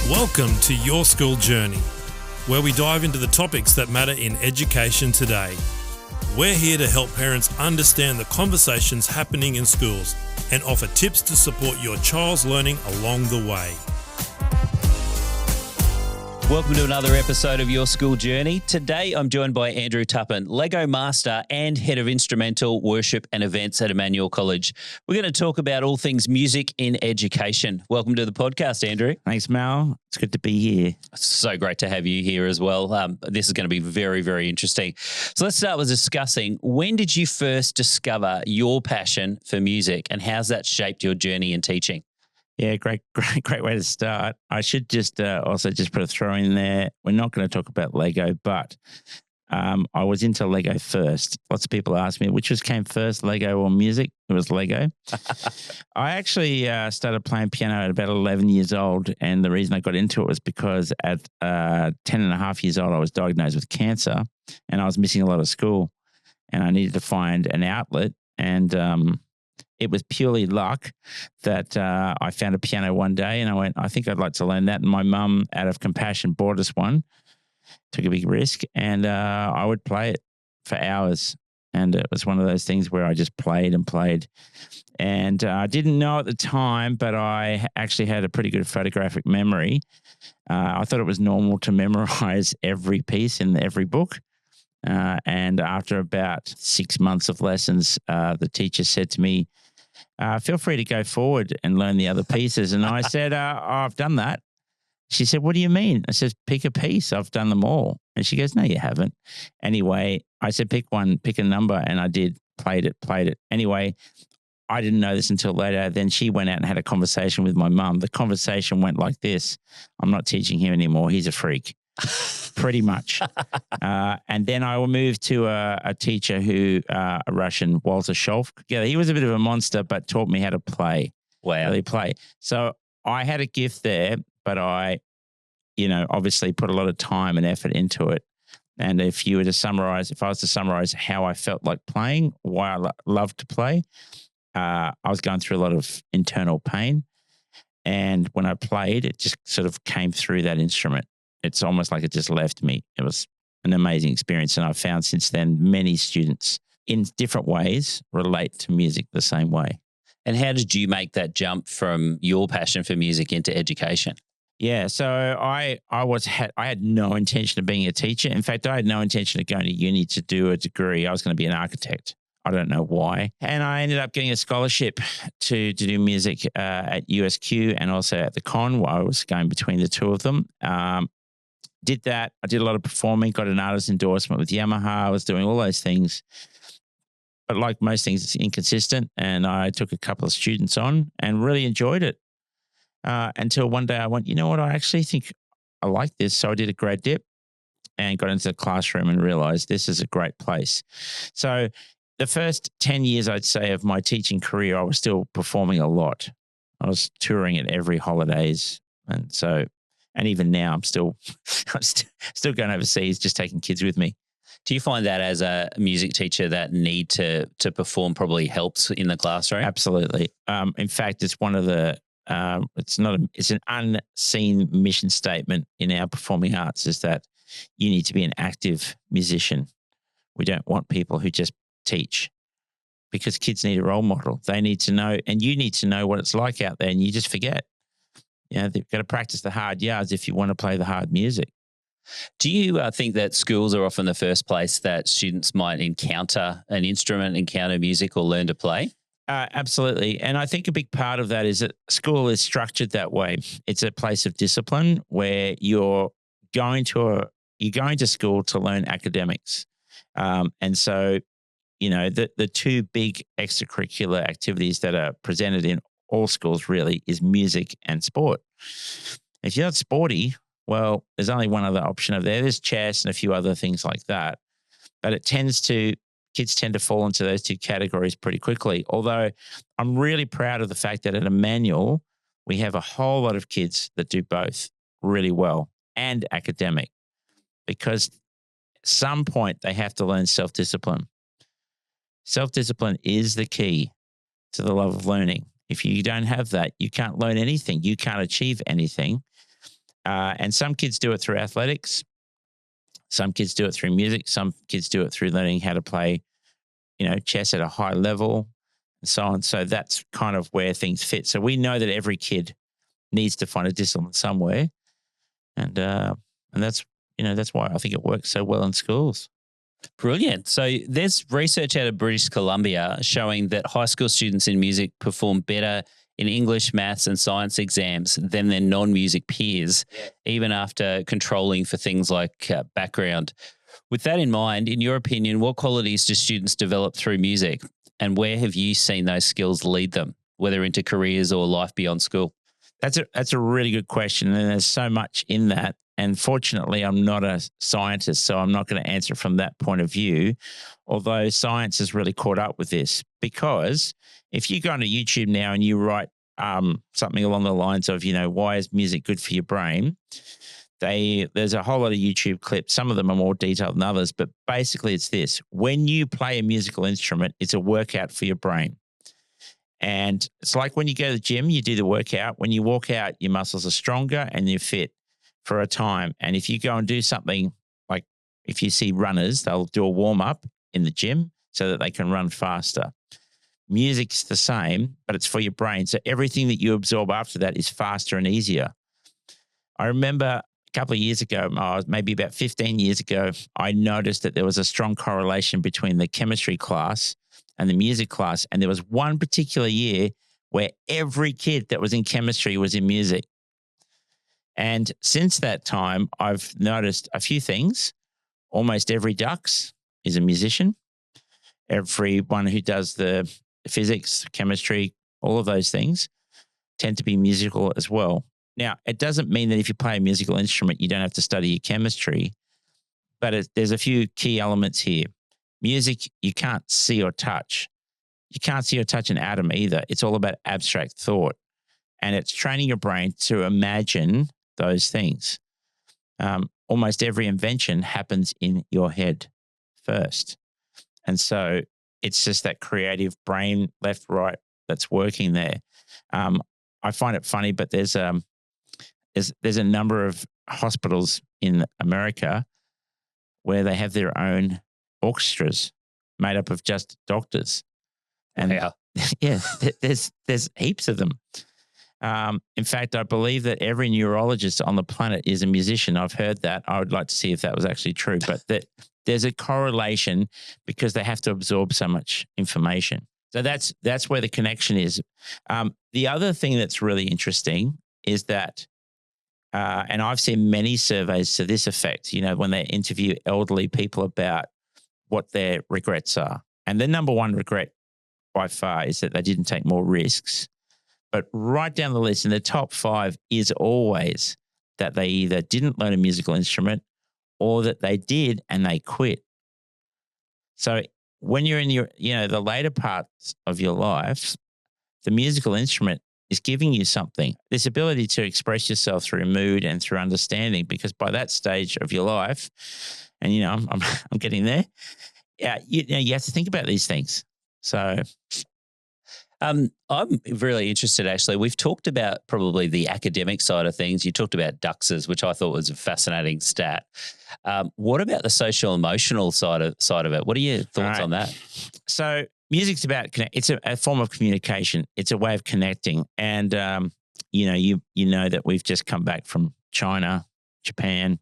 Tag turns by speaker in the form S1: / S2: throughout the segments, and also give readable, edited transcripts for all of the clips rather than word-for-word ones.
S1: Welcome to Your School Journey, where we dive into the topics that matter in education today. We're here to help parents understand the conversations happening in schools and offer tips to support your child's learning along the way.
S2: Welcome to another episode of Your School Journey. Today, I'm joined by Andrew Tuppen, Lego Master and Head of Instrumental Worship and Events at Emmanuel College. We're going to talk about all things music in education. Welcome to the podcast, Andrew.
S3: Thanks, Mal. It's good to be here.
S2: So great to have you here as well. This is going to be very, very interesting. So let's start with discussing, when did you first discover your passion for music and how's that shaped your journey in teaching?
S3: Yeah, great way to start. I should just also just put a throw in there. We're not going to talk about Lego, but I was into Lego first. Lots of people ask me, which came first, Lego or music? It was Lego. I actually started playing piano at about 11 years old, and the reason I got into it was because at 10 and a half years old, I was diagnosed with cancer, and I was missing a lot of school, and I needed to find an outlet, and it was purely luck that I found a piano one day and I went, I think I'd like to learn that. And my mum, out of compassion, bought us one, took a big risk, and I would play it for hours. And it was one of those things where I just played and played. And I didn't know at the time, but I actually had a pretty good photographic memory. I thought it was normal to memorize every piece in every book. And after about 6 months of lessons, the teacher said to me, feel free to go forward and learn the other pieces. And I said, I've done that. She said, what do you mean? I said, pick a piece. I've done them all. And she goes, no, you haven't. Anyway, I said, pick one, pick a number. And I did, played it. Anyway, I didn't know this until later. Then she went out and had a conversation with my mum. The conversation went like this: I'm not teaching him anymore. He's a freak. Pretty much. And then I moved to a teacher a Russian, Walter Scholf. Yeah, he was a bit of a monster, but taught me how to play.
S2: Wow.
S3: Really play. So I had a gift there, but I, obviously put a lot of time and effort into it. And if I was to summarize how I felt like playing, why I loved to play, I was going through a lot of internal pain. And when I played, it just sort of came through that instrument. It's almost like it just left me. It was an amazing experience. And I've found since then many students in different ways relate to music the same way.
S2: And how did you make that jump from your passion for music into education?
S3: Yeah, so I had no intention of being a teacher. In fact, I had no intention of going to uni to do a degree. I was going to be an architect. I don't know why. And I ended up getting a scholarship to do music at USQ and also at the Con, while I was going between the two of them. Did that. I did a lot of performing, got an artist endorsement with Yamaha. I was doing all those things. But like most things, it's inconsistent. And I took a couple of students on and really enjoyed it until one day I went, you know what, I actually think I like this. So I did a grad dip and got into the classroom and realized this is a great place. So the first 10 years, I'd say, of my teaching career, I was still performing a lot. I was touring at every holidays. And even now, I'm still going overseas, just taking kids with me.
S2: Do you find that as a music teacher, that need to perform probably helps in the classroom?
S3: Absolutely. In fact, it's one of the it's an unseen mission statement in our performing arts, is that you need to be an active musician. We don't want people who just teach, because kids need a role model. They need to know, and you need to know what it's like out there, and you just forget. They've got to practice the hard yards if you want to play the hard music.
S2: Do you think that schools are often the first place that students might encounter an instrument, encounter music, or learn to play?
S3: Absolutely. And I think a big part of that is that school is structured that way. It's a place of discipline where you're going to school to learn academics. And so, the two big extracurricular activities that are presented in all schools really is music and sport. If you're not sporty, well, there's only one other option over there. There's chess and a few other things like that. But kids tend to fall into those two categories pretty quickly. Although I'm really proud of the fact that at Emmanuel, we have a whole lot of kids that do both really well and academic, because at some point they have to learn self-discipline. Self-discipline is the key to the love of learning. If you don't have that, you can't learn anything. You can't achieve anything. And some kids do it through athletics. Some kids do it through music. Some kids do it through learning how to play, chess at a high level and so on. So that's kind of where things fit. So we know that every kid needs to find a discipline somewhere. And that's, that's why I think it works so well in schools.
S2: Brilliant. So there's research out of British Columbia showing that high school students in music perform better in English, maths and science exams than their non-music peers, even after controlling for things like background. With that in mind, in your opinion, what qualities do students develop through music, and where have you seen those skills lead them, whether into careers or life beyond school?
S3: That's a really good question, and there's so much in that. And fortunately, I'm not a scientist, so I'm not going to answer from that point of view, although science has really caught up with this. Because if you go onto YouTube now and you write something along the lines of, why is music good for your brain? There's a whole lot of YouTube clips. Some of them are more detailed than others, but basically it's this. When you play a musical instrument, it's a workout for your brain. And it's like when you go to the gym, you do the workout. When you walk out, your muscles are stronger and you're fit for a time. And if you go and do something like, if you see runners, they'll do a warm up in the gym so that they can run faster. Music's the same, but it's for your brain. So everything that you absorb after that is faster and easier. I remember a couple of years ago, maybe about 15 years ago, I noticed that there was a strong correlation between the chemistry class and the music class. And there was one particular year where every kid that was in chemistry was in music. And since that time, I've noticed a few things. Almost every dux is a musician. Everyone who does the physics, chemistry, all of those things tend to be musical as well. Now, it doesn't mean that if you play a musical instrument, you don't have to study your chemistry, but there's a few key elements here. Music, you can't see or touch. You can't see or touch an atom either. It's all about abstract thought. And it's training your brain to imagine those things. Almost every invention happens in your head first. And so it's just that creative brain, left, right, that's working there. I find it funny, but there's a number of hospitals in America where they have their own orchestras made up of just doctors. And yeah, there's heaps of them. In fact, I believe that every neurologist on the planet is a musician. I've heard that. I would like to see if that was actually true, but there's a correlation because they have to absorb so much information. So that's where the connection is. The other thing that's really interesting is that, and I've seen many surveys to this effect, when they interview elderly people about what their regrets are. And the number one regret by far is that they didn't take more risks. But right down the list in the top 5 is always that they either didn't learn a musical instrument or that they did and they quit. So when you're in your, the later parts of your life, the musical instrument is giving you something, this ability to express yourself through mood and through understanding, because by that stage of your life, and, I'm getting there, you have to think about these things. So
S2: I'm really interested, actually. We've talked about probably the academic side of things. You talked about duxes, which I thought was a fascinating stat. What about the social emotional side of it? What are your thoughts on that?
S3: So music's about it's a form of communication. It's a way of connecting. And you know that we've just come back from China, Japan,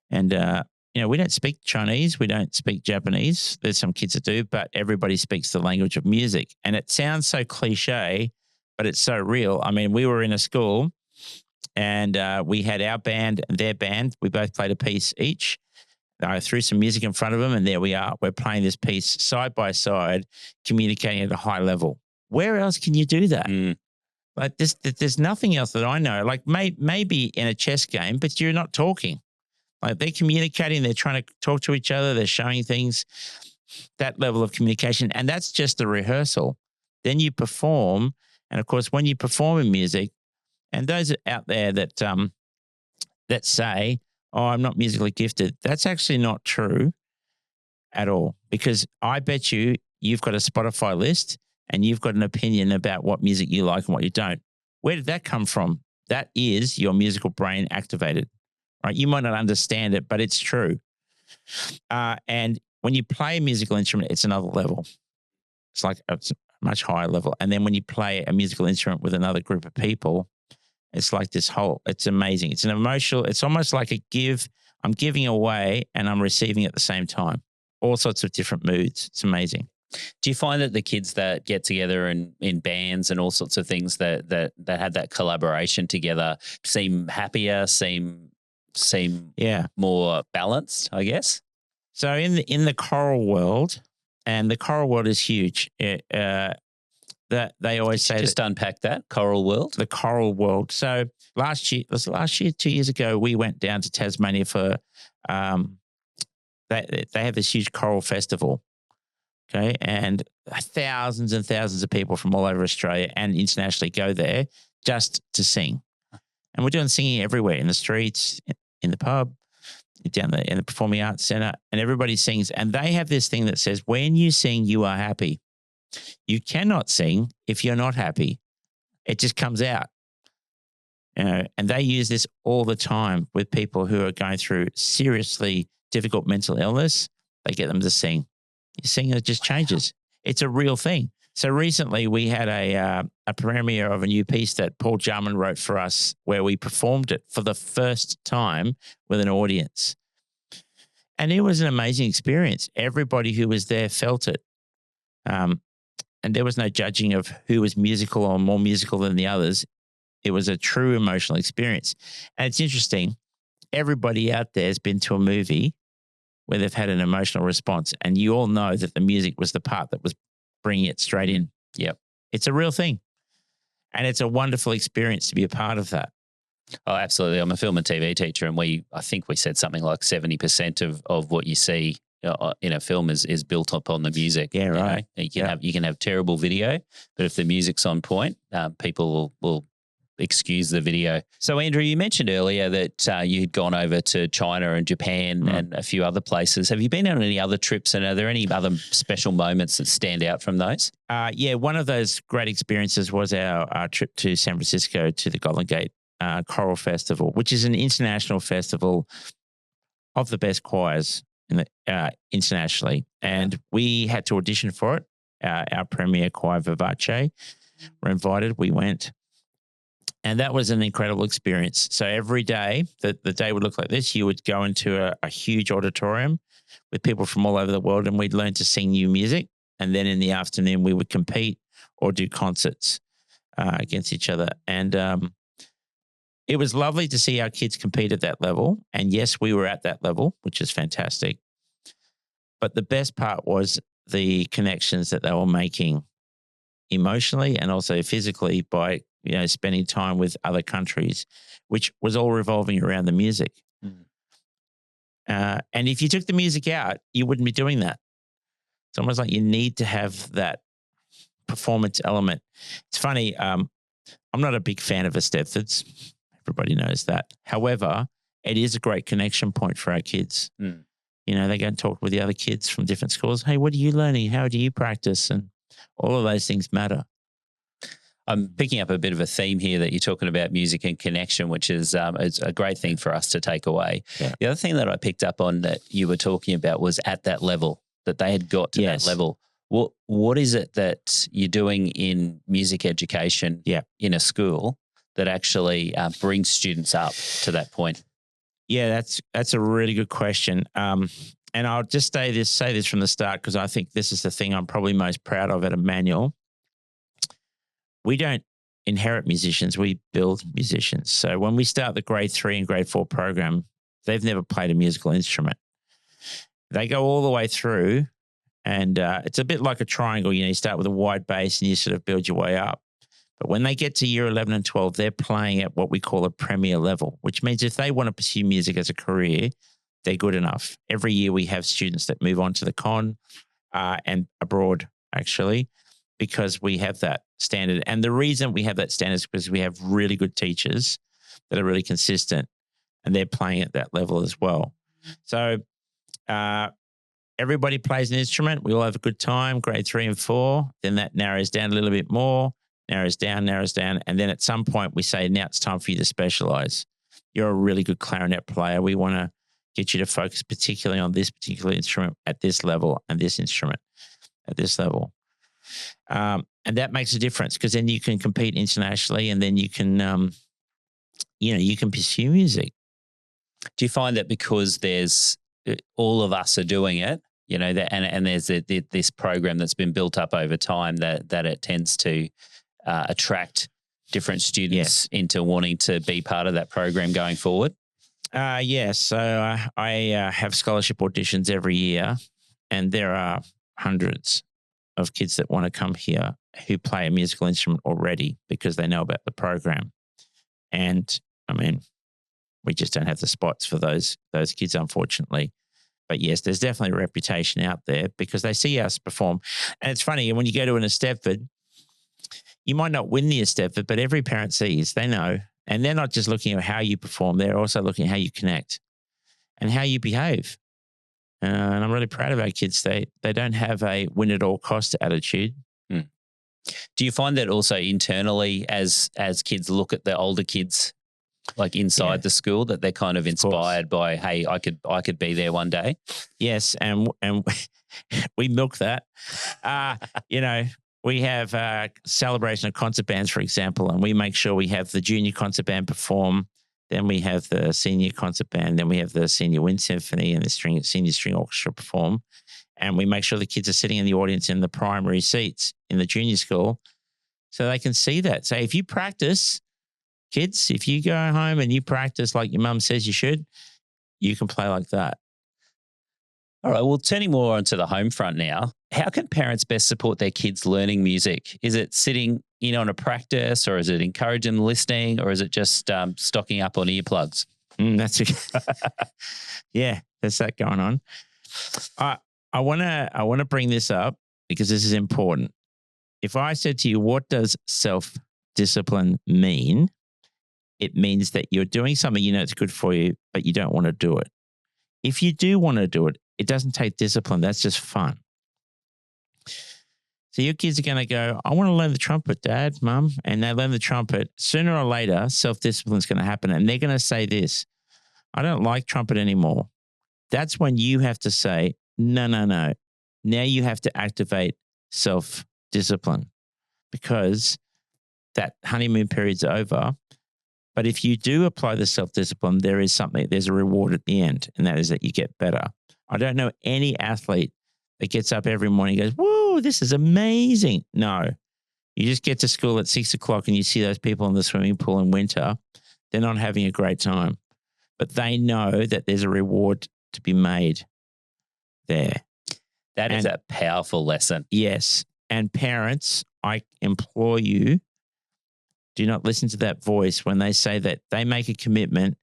S3: and we don't speak Chinese, we don't speak Japanese. There's some kids that do, but everybody speaks the language of music. And it sounds so cliche, but it's so real. I mean, we were in a school and we had our band and their band. We both played a piece each. I threw some music in front of them and there we are. We're playing this piece side by side, communicating at a high level. Where else can you do that? Like there's nothing else that I know. Like maybe in a chess game, but you're not talking. Like they're communicating, they're trying to talk to each other, they're showing things, that level of communication. And that's just the rehearsal. Then you perform. And of course, when you perform in music, and those out there that say, oh, I'm not musically gifted, that's actually not true at all. Because I bet you've got a Spotify list and you've got an opinion about what music you like and what you don't. Where did that come from? that is your musical brain activated, right? You might not understand it, but it's true. And when you play a musical instrument, it's another level. It's like it's a much higher level. And then when you play a musical instrument with another group of people, it's like this whole, it's amazing. It's an emotional, it's almost like a give. I'm giving away and I'm receiving at the same time. All sorts of different moods. It's amazing.
S2: Do you find that the kids that get together in bands and all sorts of things that have that collaboration together seem happier, seem more balanced, I guess?
S3: So in the choral world, and the choral world is huge. That they always say
S2: just unpack that choral world.
S3: The choral world. So last year, 2 years ago, we went down to Tasmania for they have this huge choral festival. Okay, and thousands and thousands of people from all over Australia and internationally go there just to sing. And we're doing singing everywhere, in the streets, in the pub, down in the Performing Arts Centre, and everybody sings. And they have this thing that says, when you sing, you are happy. You cannot sing if you're not happy. It just comes out. And they use this all the time with people who are going through seriously difficult mental illness. They get them to sing. You sing, it just changes. It's a real thing. So recently we had a premiere of a new piece that Paul Jarman wrote for us, where we performed it for the first time with an audience. And it was an amazing experience. Everybody who was there felt it. And there was no judging of who was musical or more musical than the others. It was a true emotional experience. And it's interesting. Everybody out there has been to a movie where they've had an emotional response. And you all know that the music was the part that was bringing it straight in.
S2: Yep.
S3: It's a real thing. And it's a wonderful experience to be a part of that.
S2: Oh, absolutely. I'm a film and TV teacher, and I think we said something like 70% of what you see in a film is built upon the music.
S3: Yeah, right.
S2: You can have terrible video, but if the music's on point, people will excuse the video. So, Andrew, you mentioned earlier that you'd gone over to China and Japan and a few other places. Have you been on any other trips, and are there any other special moments that stand out from those?
S3: Yeah, one of those great experiences was our trip to San Francisco to the Golden Gate Choral Festival, which is an international festival of the best choirs internationally. And we had to audition for it. Our premier choir, Vivace, were invited. We went. And that was an incredible experience. So every day, the day would look like this. You would go into a huge auditorium with people from all over the world, and we'd learn to sing new music. And then in the afternoon, we would compete or do concerts against each other. And it was lovely to see our kids compete at that level. And yes, we were at that level, which is fantastic. But the best part was the connections that they were making emotionally and also physically by spending time with other countries, which was all revolving around the music. And if you took the music out, you wouldn't be doing that. It's almost like you need to have that performance element. It's funny. I'm not a big fan of Eisteddfods. Everybody knows that. However, it is a great connection point for our kids. They go and talk with the other kids from different schools. Hey, what are you learning? How do you practice? And all of those things matter.
S2: I'm picking up a bit of a theme here that you're talking about music and connection, which is it's a great thing for us to take away. Yeah. The other thing that I picked up on that you were talking about was at that level, that they had got to that level. What is it that you're doing in music education in a school that actually brings students up to that point?
S3: Yeah, that's a really good question. And I'll just say this from the start, because I think this is the thing I'm probably most proud of at Emmanuel. We don't inherit musicians, we build musicians. So when we start the grade 3 and grade 4 program, they've never played a musical instrument. They go all the way through, and it's a bit like a triangle. You start with a wide base and you sort of build your way up. But when they get to year 11 and 12, they're playing at what we call a premier level, which means if they want to pursue music as a career, they're good enough. Every year we have students that move on to the con and abroad, actually, because we have that standard. And the reason we have that standard is because we have really good teachers that are really consistent, and they're playing at that level as well. So everybody plays an instrument. We all have a good time, grade 3 and 4. Then that narrows down a little bit more. narrows down. And then at some point we say, now it's time for you to specialize. You're a really good clarinet player. We want to get you to focus particularly on this particular instrument at this level and this instrument at this level. And that makes a difference because then you can compete internationally and then you can, you can pursue music.
S2: Do you find that because there's all of us are doing it, and there's this program that's been built up over time that it tends to attract different students into wanting to be part of that program going forward?
S3: Yes. So I have scholarship auditions every year, and there are hundreds of kids that want to come here who play a musical instrument already because they know about the program. And I mean, we just don't have the spots for those kids, unfortunately. But yes, there's definitely a reputation out there because they see us perform. And it's funny, when you go to an Eisteddfod, you might not win the Eisteddfod, but every parent sees, they know. And they're not just looking at how you perform, they're also looking at how you connect and how you behave. And I'm really proud of our kids. They don't have a win at all cost attitude.
S2: Do you find that also internally as kids look at the older kids like inside the school that they're kind of inspired by, hey, I could be there one day?
S3: Yes, and we milk that. We have celebration of concert bands, for example, and we make sure we have the junior concert band perform. Then we have the senior concert band. Then we have the senior wind symphony and the senior string orchestra perform. And we make sure the kids are sitting in the audience in the primary seats in the junior school so they can see that. So if you practice, kids, if you go home and you practice like your mum says you should, you can play like that.
S2: All right, well, turning more onto the home front now, how can parents best support their kids learning music? Is it sitting in on a practice, or is it encouraging listening, or is it just stocking up on earplugs?
S3: There's that going on. I want to bring this up because this is important. If I said to you, what does self-discipline mean? It means that you're doing something you know it's good for you, but you don't want to do it. If you do want to do it, it doesn't take discipline. That's just fun. So your kids are going to go, I want to learn the trumpet, Dad, Mum, and they learn the trumpet. Sooner or later, self-discipline is going to happen, and they're going to say this, I don't like trumpet anymore. That's when you have to say, no. Now you have to activate self-discipline because that honeymoon period's over. But if you do apply the self-discipline, there's a reward at the end, and that is that you get better. I don't know any athlete that gets up every morning and goes, whoa, this is amazing. No, you just get to school at 6 o'clock and you see those people in the swimming pool in winter. They're not having a great time, but they know that there's a reward to be made there.
S2: That is a powerful lesson.
S3: Yes. And parents, I implore you, do not listen to that voice when they say that they make a commitment,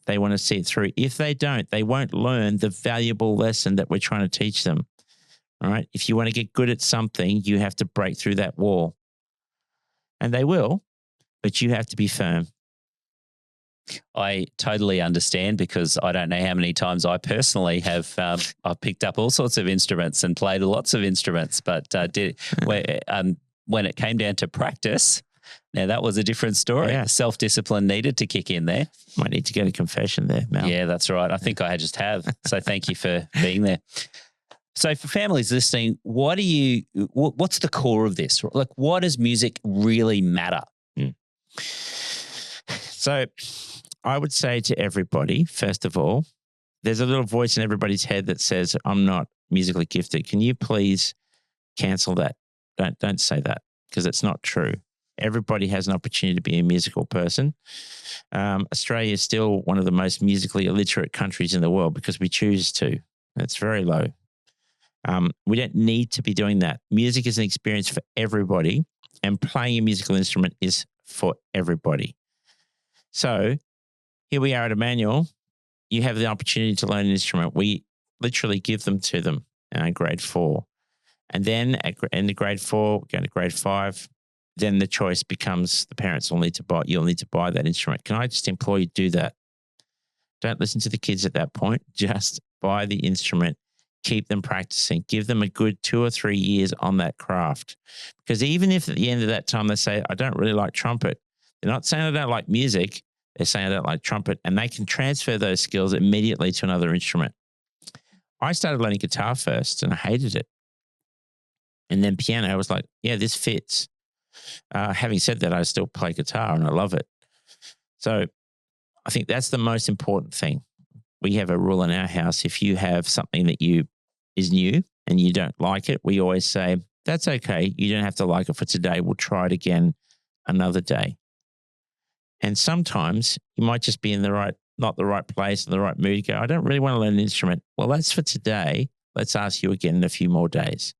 S3: they want to see it through. If they don't, they won't learn the valuable lesson that we're trying to teach them. All right. If you want to get good at something, you have to break through that wall. And they will, but you have to be firm.
S2: I totally understand because I don't know how many times I personally have I've picked up all sorts of instruments and played lots of instruments, but when it came down to practice, now that was a different story.
S3: Yeah.
S2: Self-discipline needed to kick in there.
S3: Might need to get a confession there, Mel.
S2: Yeah, that's right. I think I just have. So thank you for being there. So for families listening, what's the core of this? Like, what does music really matter?
S3: So I would say to everybody, first of all, there's a little voice in everybody's head that says, I'm not musically gifted. Can you please cancel that? Don't say that because it's not true. Everybody has an opportunity to be a musical person. Australia is still one of the most musically illiterate countries in the world because we choose to. It's very low. We don't need to be doing that. Music is an experience for everybody, and playing a musical instrument is for everybody. So here we are at Emmanuel. You have the opportunity to learn an instrument. We literally give them to them in grade 4. And then in the grade 4, going to grade 5, then the choice becomes the parents you'll need to buy that instrument. Can I just implore you to do that? Don't listen to the kids at that point. Just buy the instrument. keep them practicing. Give them a good 2 or 3 years on that craft. Because even if at the end of that time they say, I don't really like trumpet, they're not saying I don't like music. They're saying I don't like trumpet, and they can transfer those skills immediately to another instrument. I started learning guitar first and I hated it. And then piano, I was like, yeah, this fits. Having said that, I still play guitar and I love it. So I think that's the most important thing. We have a rule in our house. If you have something that is new and you don't like it, we always say, that's okay. You don't have to like it for today. We'll try it again another day. And sometimes you might just be in not the right place, in the right mood. You go, I don't really want to learn an instrument. Well, that's for today. Let's ask you again in a few more days.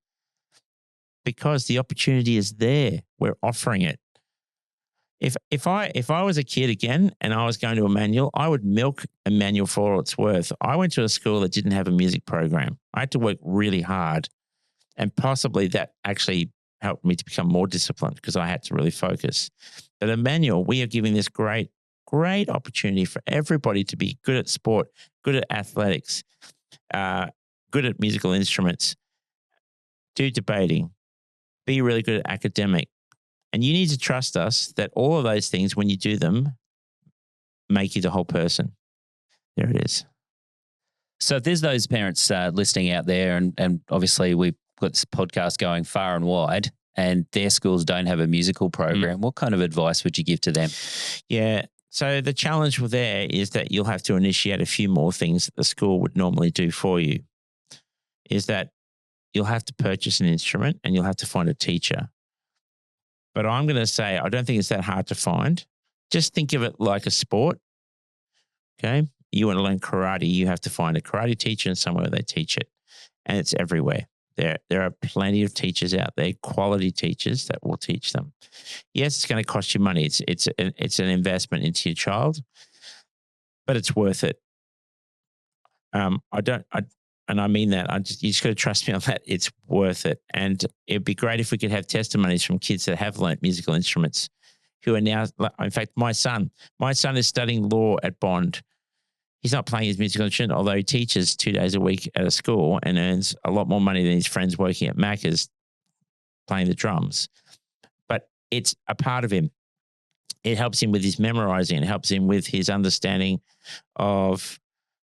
S3: Because the opportunity is there. We're offering it. If I was a kid again and I was going to Emmanuel, I would milk Emmanuel for all it's worth. I went to a school that didn't have a music program. I had to work really hard, and possibly that actually helped me to become more disciplined because I had to really focus. But Emmanuel, we are giving this great opportunity for everybody to be good at sport, good at athletics, good at musical instruments, do debating, be really good at academic. And you need to trust us that all of those things, when you do them, make you the whole person. There it is.
S2: So if there's those parents listening out there, and obviously we've got this podcast going far and wide, and their schools don't have a musical program, what kind of advice would you give to them?
S3: Yeah. So the challenge there is that you'll have to initiate a few more things that the school would normally do for you. Is that you'll have to purchase an instrument and you'll have to find a teacher. But I'm going to say, I don't think it's that hard to find. Just think of it like a sport. Okay. You want to learn karate, you have to find a karate teacher and somewhere they teach it. And it's everywhere. There are plenty of teachers out there, quality teachers that will teach them. Yes, it's going to cost you money. It's an investment into your child, but it's worth it. And I mean that. You just got to trust me on that. It's worth it. And it'd be great if we could have testimonies from kids that have learnt musical instruments who are now, in fact, my son is studying law at Bond. He's not playing his musical instrument, although he teaches 2 days a week at a school and earns a lot more money than his friends working at Macca's playing the drums. But it's a part of him. It helps him with his memorizing. It helps him with his understanding of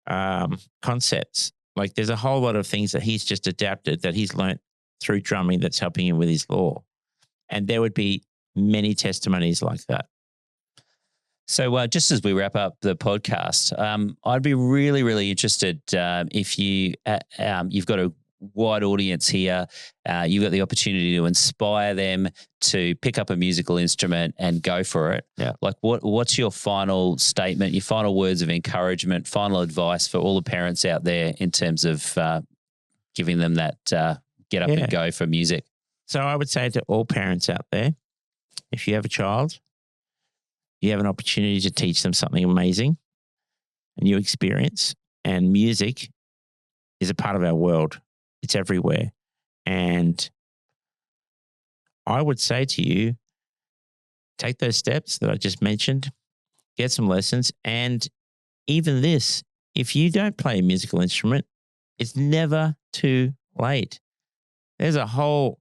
S3: concepts. Like there's a whole lot of things that he's just adapted that he's learnt through drumming that's helping him with his law. And there would be many testimonies like that.
S2: So just as we wrap up the podcast, I'd be really, really interested if you've got a wide audience here, you've got the opportunity to inspire them to pick up a musical instrument and go for it.
S3: Yeah.
S2: Like what's your final statement, your final words of encouragement, final advice for all the parents out there in terms of giving them that get up and go for music?
S3: So I would say to all parents out there, if you have a child, you have an opportunity to teach them something amazing, a new experience, and music is a part of our world. It's everywhere. And I would say to you, take those steps that I just mentioned, get some lessons. And even this, if you don't play a musical instrument, it's never too late. There's a whole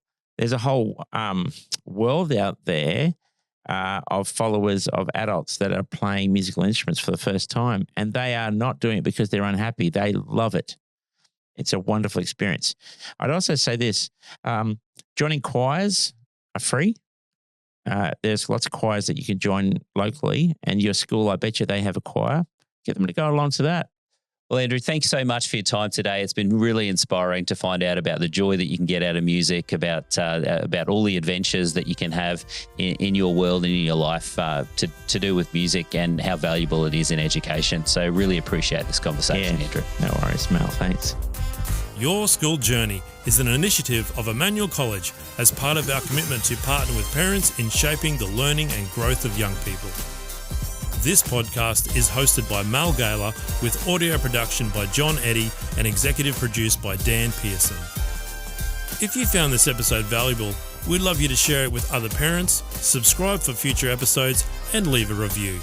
S3: world out there of followers of adults that are playing musical instruments for the first time, and they are not doing it because they're unhappy. They love it. It's a wonderful experience. I'd also say this, joining choirs are free. There's lots of choirs that you can join locally, and your school, I bet you they have a choir. Get them to go along to that.
S2: Well, Andrew, thanks so much for your time today. It's been really inspiring to find out about the joy that you can get out of music, about all the adventures that you can have in your world and in your life to do with music and how valuable it is in education. So really appreciate this conversation, Andrew.
S3: No worries, Mel. Thanks.
S1: Your School Journey is an initiative of Emmanuel College as part of our commitment to partner with parents in shaping the learning and growth of young people. This podcast is hosted by Mal Gaylor with audio production by John Eddy and executive produced by Dan Pearson. If you found this episode valuable, we'd love you to share it with other parents, subscribe for future episodes, and leave a review.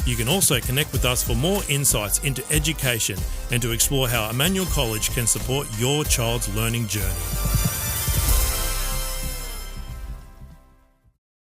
S1: You can also connect with us for more insights into education and to explore how Emmanuel College can support your child's learning journey.